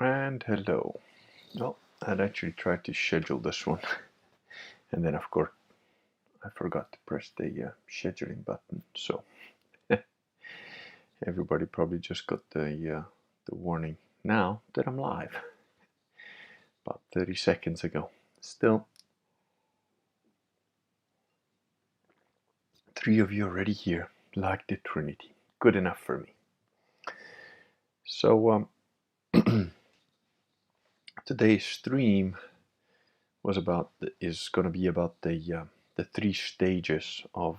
And hello. Well, I'd actually tried to schedule this one, and then of course I forgot to press the scheduling button. So everybody probably just got the warning now that I'm live. About 30 seconds ago. Still, 3 of you already here, like the Trinity. Good enough for me. So today's stream is going to be about the 3 stages of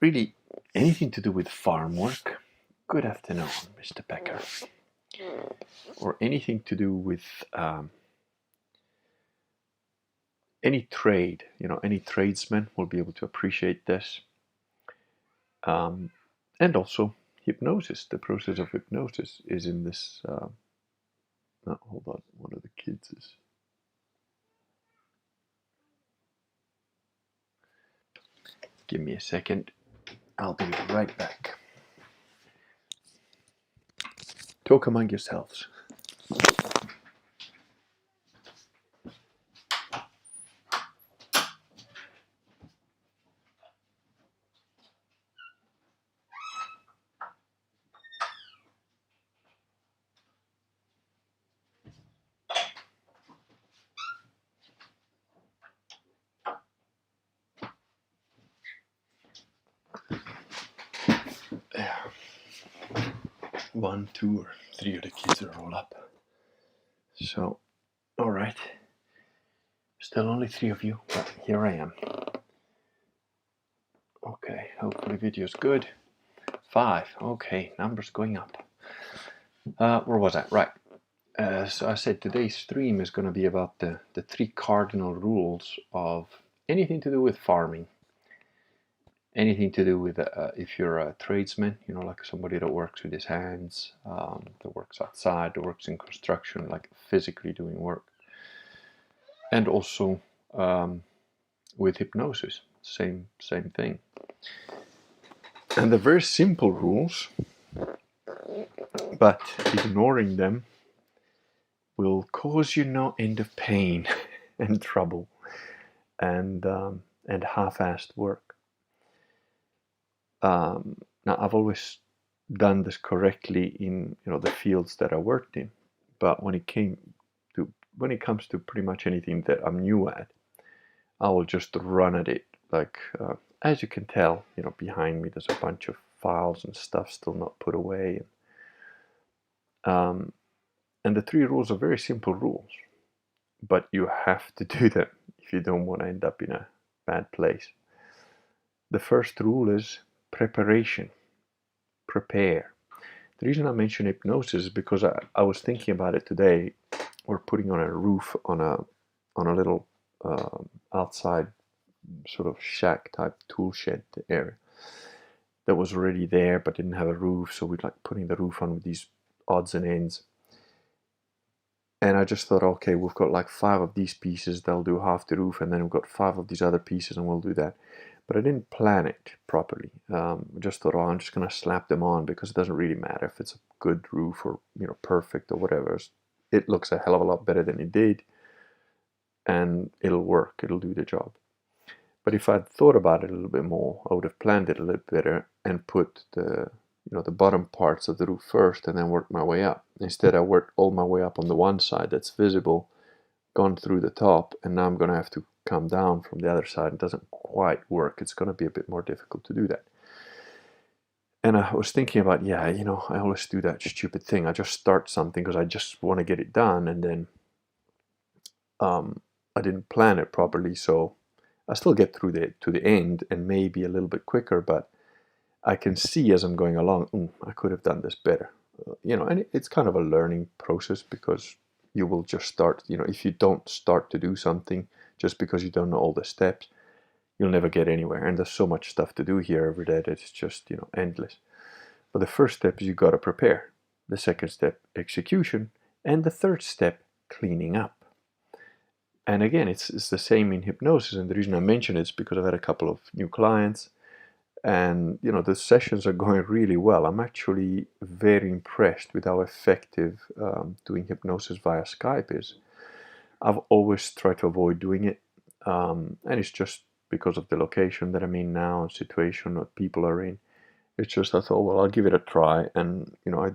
really anything to do with farm work. Good afternoon, Mr. Becker. Or anything to do with any trade. Any tradesman will be able to appreciate this. And also hypnosis. The process of hypnosis is in this. No, hold on. One of the kids is. Give me a second. I'll be right back. Talk among yourselves. There. 1, 2, or 3 of the kids are all up. So, all right. Still only 3 of you, but here I am. Okay, hopefully video's good. 5, okay, numbers going up. Where was I? Right. So I said today's stream is going to be about the 3 cardinal rules of anything to do with farming. Anything to do with if you're a tradesman, like somebody that works with his hands, that works outside, that works in construction, like physically doing work. And also with hypnosis, same thing. And they're very simple rules, but ignoring them will cause you no end of pain and trouble and half-assed work. Now, I've always done this correctly in the fields that I worked in, but when it comes to pretty much anything that I'm new at, I will just run at it. Like as you can tell, behind me there's a bunch of files and stuff still not put away. And the 3 rules are very simple rules, but you have to do them if you don't want to end up in a bad place. The first rule is preparation. Prepare. The reason I mention hypnosis is because I was thinking about it today. We're putting on a roof on a little outside sort of shack type tool shed area that was already there but didn't have a roof, so we'd like putting the roof on with these odds and ends. And I just thought, okay, we've got like 5 of these pieces, they'll do half the roof, and then we've got 5 of these other pieces and we'll do that. But I didn't plan it properly. I just thought, I'm just going to slap them on because it doesn't really matter if it's a good roof or perfect or whatever. It looks a hell of a lot better than it did, and it'll work. It'll do the job. But if I'd thought about it a little bit more, I would have planned it a little better and put the bottom parts of the roof first and then work my way up. Instead, I worked all my way up on the one side that's visible, gone through the top, and now I'm going to have to come down from the other side. It doesn't quite work. It's going to be a bit more difficult to do that. And I was thinking about, I always do that stupid thing. I just start something because I just want to get it done, and then I didn't plan it properly, so I still get through to the end and maybe a little bit quicker, but I can see as I'm going along, I could have done this better. And it's kind of a learning process because you will just start, if you don't start to do something just because you don't know all the steps, you'll never get anywhere. And there's so much stuff to do here every day that it's just, endless. But the first step is you got to prepare. The second step, execution. And the third step, cleaning up. And again, it's the same in hypnosis. And the reason I mention it is because I've had a couple of new clients And the sessions are going really well. I'm actually very impressed with how effective doing hypnosis via Skype is. I've always tried to avoid doing it, and it's just because of the location that I'm in now, and situation that people are in. It's just I thought, well, I'll give it a try, and I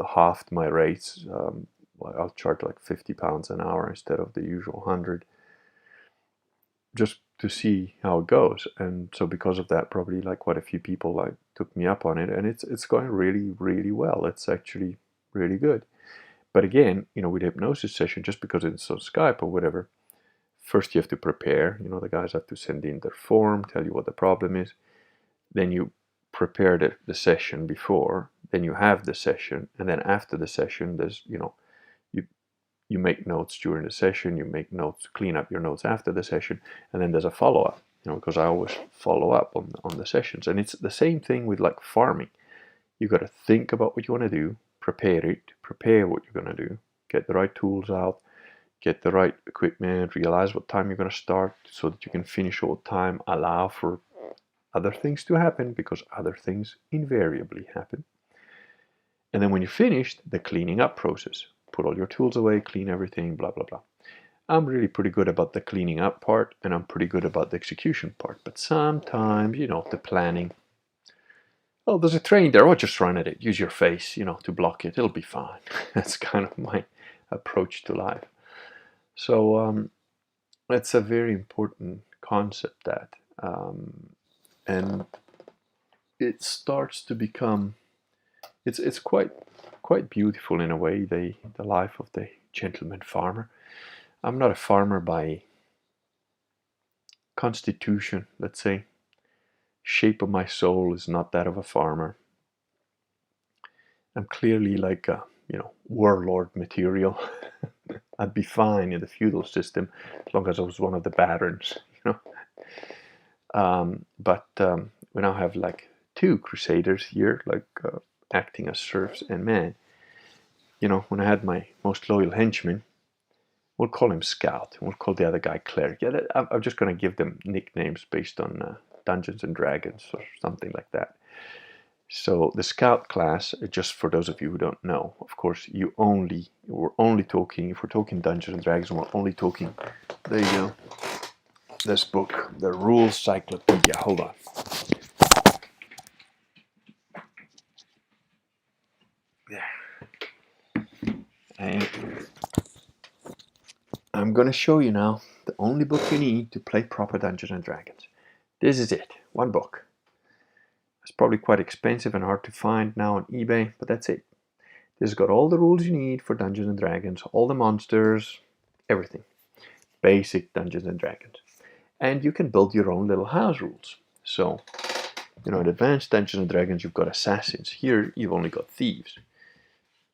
halved my rates. I'll charge like £50 an hour instead of the usual 100, just to see how it goes. And so because of that, probably like quite a few people like took me up on it, and it's going really, really well. It's actually really good. But again, with a hypnosis session, just because it's on Skype or whatever, first you have to prepare. The guys have to send in their form, tell you what the problem is. Then you prepare the session before, then you have the session, and then after the session, there's, you make notes during the session, you make notes, clean up your notes after the session, and then there's a follow-up, because I always follow up on the sessions. And it's the same thing with like farming. You got to think about what you want to do, prepare what you're going to do, get the right tools out, get the right equipment, realize what time you're going to start so that you can finish all time, allow for other things to happen, because other things invariably happen. And then when you're finished, the cleaning up process. Put all your tools away, clean everything, blah, blah, blah. I'm really pretty good about the cleaning up part, and I'm pretty good about the execution part. But sometimes, the planning. Oh, there's a train there. Oh, just run at it. Use your face, to block it. It'll be fine. That's kind of my approach to life. So it's a very important concept, that. And it starts to become, it's quite beautiful in a way, the life of the gentleman farmer. I'm not a farmer by constitution, let's say. Shape of my soul is not that of a farmer. I'm clearly like a, warlord material. I'd be fine in the feudal system as long as I was one of the barons, But we now have like 2 crusaders here, like acting as serfs. And man, when I had my most loyal henchman, we'll call him Scout, and we'll call the other guy Cleric. Yeah, I'm just going to give them nicknames based on Dungeons and Dragons or something like that. So the Scout class, just for those of you who don't know, of course, we're only talking, if we're talking Dungeons and Dragons, we're only talking, there you go, this book, the Rules Cyclopedia. Hold on. There. And I'm going to show you now the only book you need to play proper Dungeons and Dragons. This is it. One book. It's probably quite expensive and hard to find now on eBay, but that's it. This has got all the rules you need for Dungeons and Dragons, all the monsters, everything. Basic Dungeons and Dragons. And you can build your own little house rules. So, in Advanced Dungeons and Dragons, you've got assassins. Here, you've only got thieves.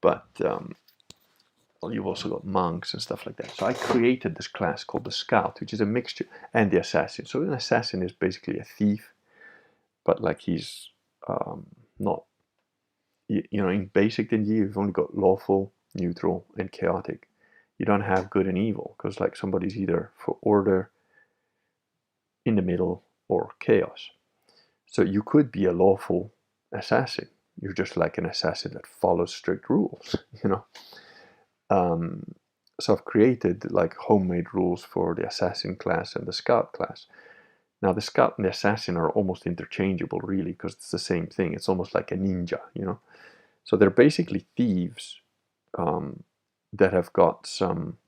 But you've also got monks and stuff like that. So I created this class called the Scout, which is a mixture, and the Assassin. So an assassin is basically a thief, but like he's not, in basic D&D, you've only got lawful, neutral, and chaotic. You don't have good and evil, because like somebody's either for order, in the middle, or chaos. So you could be a lawful assassin. You're just like an assassin that follows strict rules, So I've created like homemade rules for the assassin class and the scout class. Now the scout and the assassin are almost interchangeable, really, because it's the same thing. It's almost like a ninja, So they're basically thieves that have got some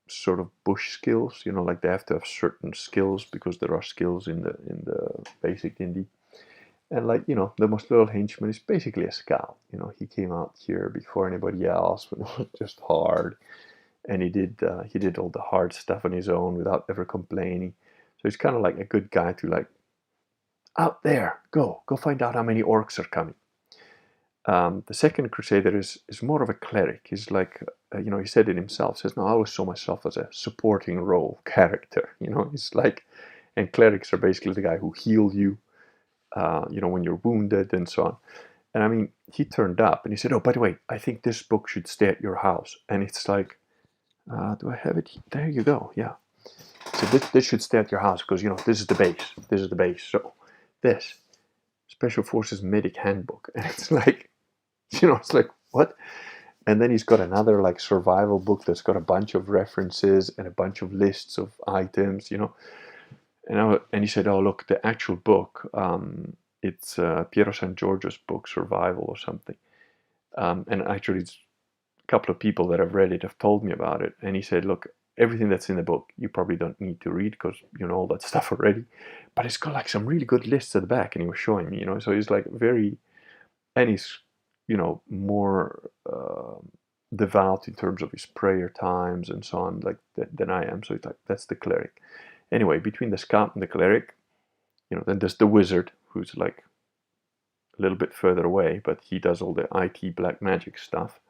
sort of bush skills, like they have to have certain skills, because there are skills in the basic D&D. And like, the most loyal henchman is basically a scout. He came out here before anybody else when it was just hard. And he did all the hard stuff on his own without ever complaining. So he's kind of like a good guy to like, out there, go find out how many orcs are coming. The second crusader is more of a cleric. He's like, he said it himself, says, no, I always saw myself as a supporting role character. It's like, and clerics are basically the guy who heal you, when you're wounded and so on. And I mean, he turned up and he said, oh, by the way, I think this book should stay at your house. And it's like, do I have it? There you go. Yeah. So this should stay at your house because, this is the base. This is the base. So this Special Forces Medic Handbook. And it's like, it's like, what? And then he's got another like survival book that's got a bunch of references and a bunch of lists of items, And he said, oh, look, the actual book, it's Piero San Giorgio's book, Survival or something. And actually, it's a couple of people that have read it have told me about it. And he said, look, everything that's in the book, you probably don't need to read because you know all that stuff already. But it's got like some really good lists at the back. And he was showing me, so he's like and he's, more devout in terms of his prayer times and so on, like than I am. So it's like, that's the cleric. Anyway, between the scout and the cleric, then there's the wizard, who's like a little bit further away, but he does all the IT black magic stuff.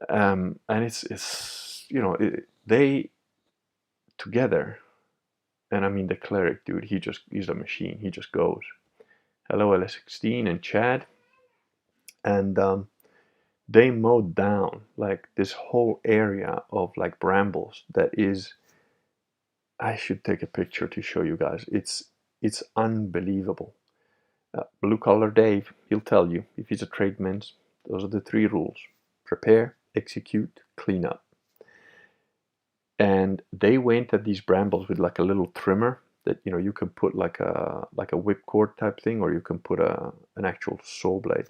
And it's they together, and I mean the cleric dude, he's a machine. He just goes, hello LS16 and Chad, and they mowed down like this whole area of like brambles that is, I should take a picture to show you guys. It's unbelievable. Blue collar Dave, he'll tell you, if he's a tradesman, those are the 3 rules: prepare, execute, clean up. And they went at these brambles with like a little trimmer that you can put like a whipcord type thing, or you can put an actual saw blade.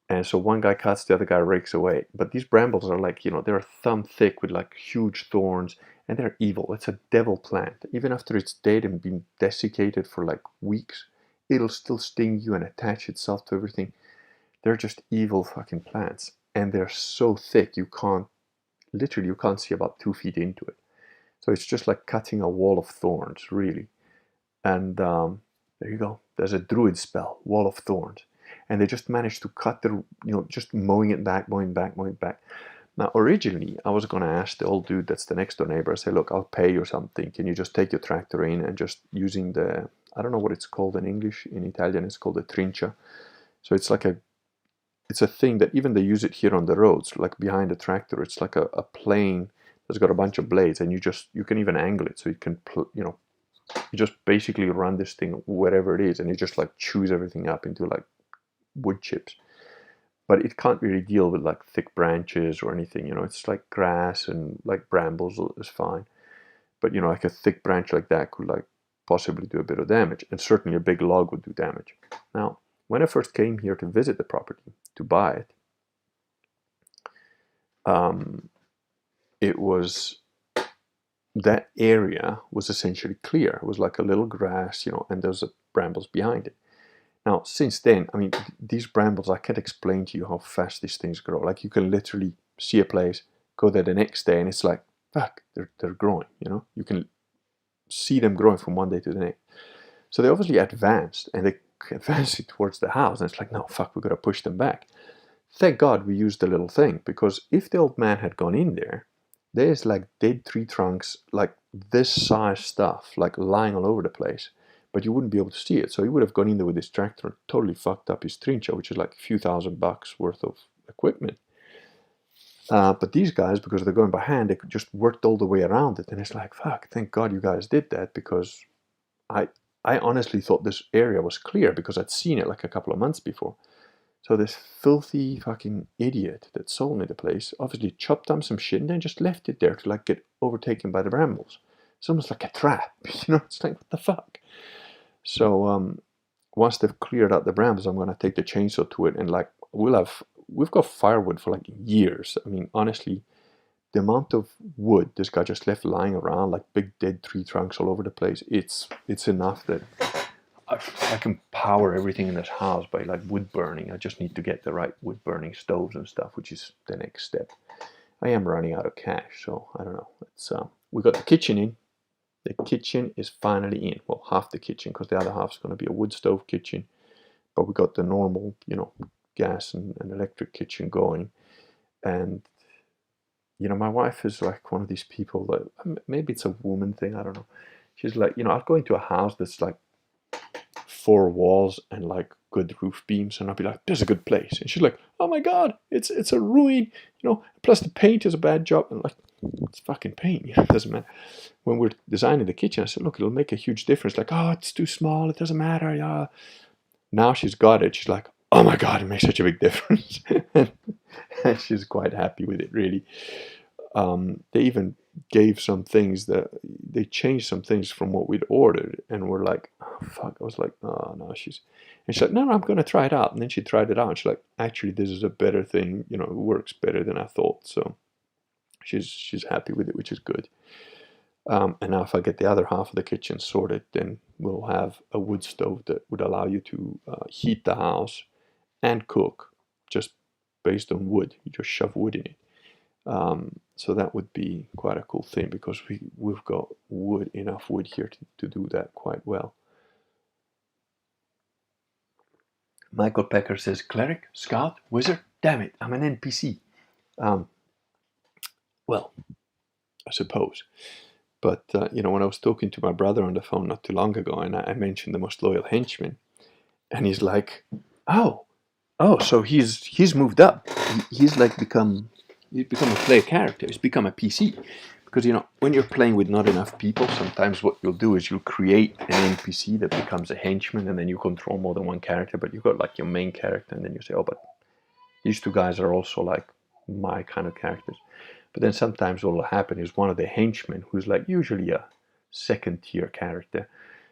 And so one guy cuts, the other guy rakes away. But these brambles are like, they're thumb thick with like huge thorns, and they're evil. It's a devil plant. Even after it's dead and been desiccated for like weeks, it'll still sting you and attach itself to everything. They're just evil fucking plants. And they're so thick, you can't see about 2 feet into it. So it's just like cutting a wall of thorns, really. And there you go. There's a druid spell, Wall of Thorns. And they just managed to cut just mowing it back. Now, originally, I was going to ask the old dude that's the next door neighbor, I say, look, I'll pay you something. Can you just take your tractor in and just using I don't know what it's called in English. In Italian, it's called a trincia. So it's like it's a thing that even they use it here on the roads, like behind the tractor. It's like a plane that's got a bunch of blades, and you can even angle it so you can, you just basically run this thing wherever it is, and you just like chews everything up into like wood chips. But it can't really deal with like thick branches or anything, it's like grass and like brambles is fine. But like a thick branch like that could like possibly do a bit of damage, and certainly a big log would do damage. Now, when I first came here to visit the property, to buy it, it was, that area was essentially clear. It was like a little grass, and there's brambles behind it. Now, since then, I mean, these brambles, I can't explain to you how fast these things grow. Like, you can literally see a place, go there the next day, and it's like, fuck, they're growing, You can see them growing from one day to the next. So they obviously advanced, and they advanced it towards the house, and it's like, no, fuck, we got to push them back. Thank God we used the little thing, because if the old man had gone in there, there's like dead tree trunks, like this size stuff, like lying all over the place. But you wouldn't be able to see it. So he would have gone in there with his tractor and totally fucked up his trincia, which is like a few $1,000 worth of equipment. But these guys, because they're going by hand, they just worked all the way around it. And it's like, fuck, thank God you guys did that, because I honestly thought this area was clear because I'd seen it like a couple of months before. So this filthy fucking idiot that sold me the place obviously chopped down some shit and then just left it there to like get overtaken by the brambles. It's almost like a trap, It's like, what the fuck? So once they've cleared out the brambles, I'm gonna take the chainsaw to it, and like we've got firewood for like years. I mean, honestly, the amount of wood this guy just left lying around, like big dead tree trunks all over the place, it's enough that I can power everything in this house by like wood burning. I just need to get the right wood burning stoves and stuff, which is the next step. I am running out of cash, so I don't know. It's we got the kitchen in. The kitchen is finally in. Well, half the kitchen, because the other half is going to be a wood stove kitchen. But we got the normal, gas and electric kitchen going. And, my wife is like one of these people that, maybe it's a woman thing, I don't know. She's like, I'll go into a house that's like 4 walls and like good roof beams, and I'll be like, "There's a good place," and she's like, "Oh my god, it's a ruin, you know. Plus the paint is a bad job." And like, it's fucking paint, you know, it doesn't matter. When we're designing the kitchen, I said, "Look, it'll make a huge difference." Like, "Oh, it's too small. It doesn't matter." Yeah. Now she's got it. She's like, "Oh my god, it makes such a big difference," and she's quite happy with it, really. They even gave some things that they changed some things from what we'd ordered, and we're like, "Oh fuck." I was like, "Oh no." And she's like, "No, no, I'm gonna try it out." And then she tried it out, and she's like, "Actually, this is a better thing, you know, it works better than I thought." So she's happy with it, which is good. And now if I get the other half of the kitchen sorted, then we'll have a wood stove that would allow you to heat the house and cook just based on wood. You just shove wood in it. So that would be quite a cool thing, because we've got enough wood here to do that quite well. Michael Pecker says, "Cleric, Scout, Wizard? Damn it, I'm an NPC." Well, I suppose. But, you know, when I was talking to my brother on the phone not too long ago, and I mentioned the most loyal henchman, and he's like, "Oh, so he's moved up. He's like he's become a player character. He's become a PC." Because, you know, when you're playing with not enough people, sometimes what you'll do is you'll create an NPC that becomes a henchman, and then you control more than one character, but you've got like your main character, and then you say, "Oh, but these two guys are also like my kind of characters." But then sometimes what will happen is one of the henchmen, who's like usually a second tier character,